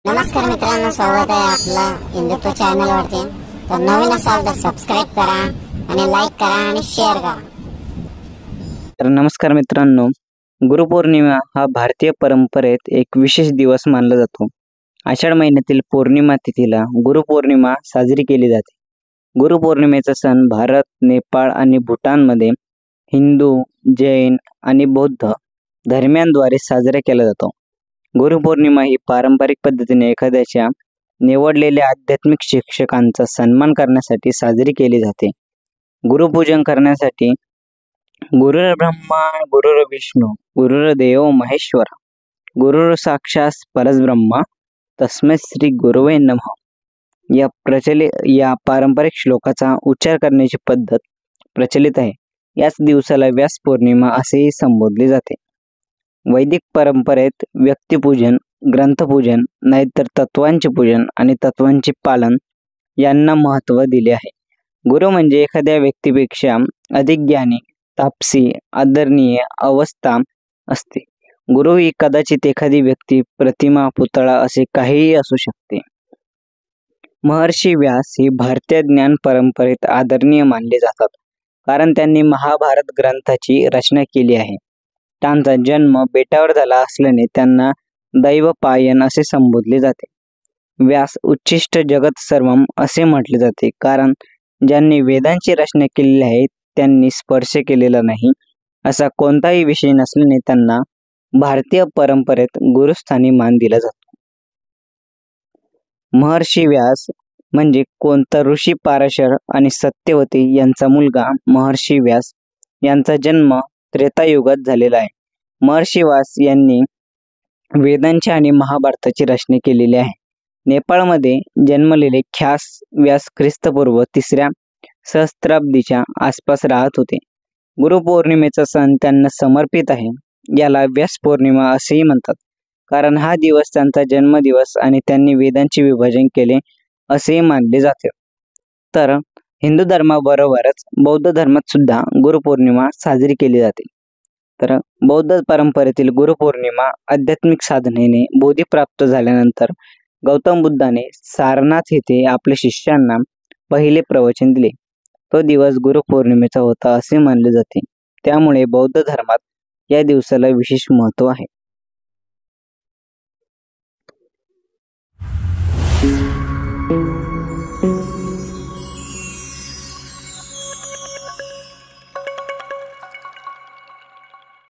नमस्कार मित्रांनो, स्वागत आहे आपलं हिंदुत्व चॅनलवरती। तर नवीन असाल तर सबस्क्राइब करा आणि लाईक करा आणि शेअर करा। तर नमस्कार मित्रांनो, गुरुपौर्णिमा हा भारतीय परंपरेत एक विशेष दिवस मानला जातो। आषाढ महिन्यातील पौर्णिमा तिथीला गुरुपौर्णिमा साजरी केली जाते। गुरुपौर्णिमेचा सण भारत, नेपाळ आणि भूटानमध्ये हिंदू, जैन आणि बौद्ध धर्मियांद्वारे साजरा केला जातो। गुरुपौर्णिमा ही पारंपरिक पद्धतीने एखाद्याच्या निवडलेल्या आध्यात्मिक शिक्षकांचा सन्मान करण्यासाठी साजरी केली जाते। गुरुपूजन करण्यासाठी गुरुर् ब्रह्मा गुरुर्विष्णू गुरुर्देव महेश्वर गुरुर् साक्षात परब्रह्म तस्मै श्री गुरुवे नमः या पारंपरिक श्लोकाचा उच्चार करण्याची पद्धत प्रचलित आहे। याच दिवसाला व्यास पौर्णिमा असेही संबोधले जाते। वैदिक परंपरेत व्यक्तिपूजन, ग्रंथपूजन, नाहीतर तत्वांचे पूजन आणि तत्वांचे पालन यांना महत्त्व दिले आहे। गुरु म्हणजे एखाद्या व्यक्तीपेक्षा अधिक ज्ञानी, तापसी, आदरणीय अवस्था असते। गुरु ही कदाचित एखादी व्यक्ती, प्रतिमा, पुतळा असे काहीही असू शकते। महर्षी व्यास ही भारतीय ज्ञान परंपरेत आदरणीय मानले जातात, कारण त्यांनी महाभारत ग्रंथाची रचना केली आहे। त्यांचा जन्म बेटावर झाला असल्याने त्यांना दैवपायन असे संबोधले जाते। व्यास उच्छिष्ट जगत सर्वम असे म्हटले जाते, कारण ज्यांनी वेदांची रचना केलेली आहे त्यांनी स्पर्श केलेला नाही असा कोणताही विषय नसल्याने त्यांना भारतीय परंपरेत गुरुस्थानी मान दिला जातो। महर्षी व्यास म्हणजे कोणता ऋषी पाराशर आणि सत्यवती यांचा मुलगा महर्षी व्यास यांचा जन्म त्रेतायुगात झालेला आहे। महर्षी व्यास यांनी वेदांची आणि महाभारताची रचना केलेली आहे। नेपाळमध्ये जन्मलेले व्यास ख्रिस्तपूर्व 3ऱ्या सहस्त्राब्दीच्या आसपास राहत होते। गुरुपौर्णिमेचा सण त्यांना समर्पित आहे। याला व्यास पौर्णिमा असेही म्हणतात, कारण हा दिवस त्यांचा जन्मदिवस आणि त्यांनी वेदांचे विभाजन केले असेही मानले जाते। तर हिंदू धर्माबरोबरच बौद्ध धर्मात सुद्धा गुरुपौर्णिमा साजरी केली जाते। तर बौद्ध परंपरेतील गुरुपौर्णिमा आध्यात्मिक साधनेने बोधी प्राप्त झाल्यानंतर गौतम बुद्धाने सारनाथ येथे आपल्या शिष्यांना पहिले प्रवचन दिले। तो दिवस गुरुपौर्णिमेचा होता असे मानले जाते। त्यामुळे बौद्ध धर्मात या दिवसाला विशेष महत्त्व आहे।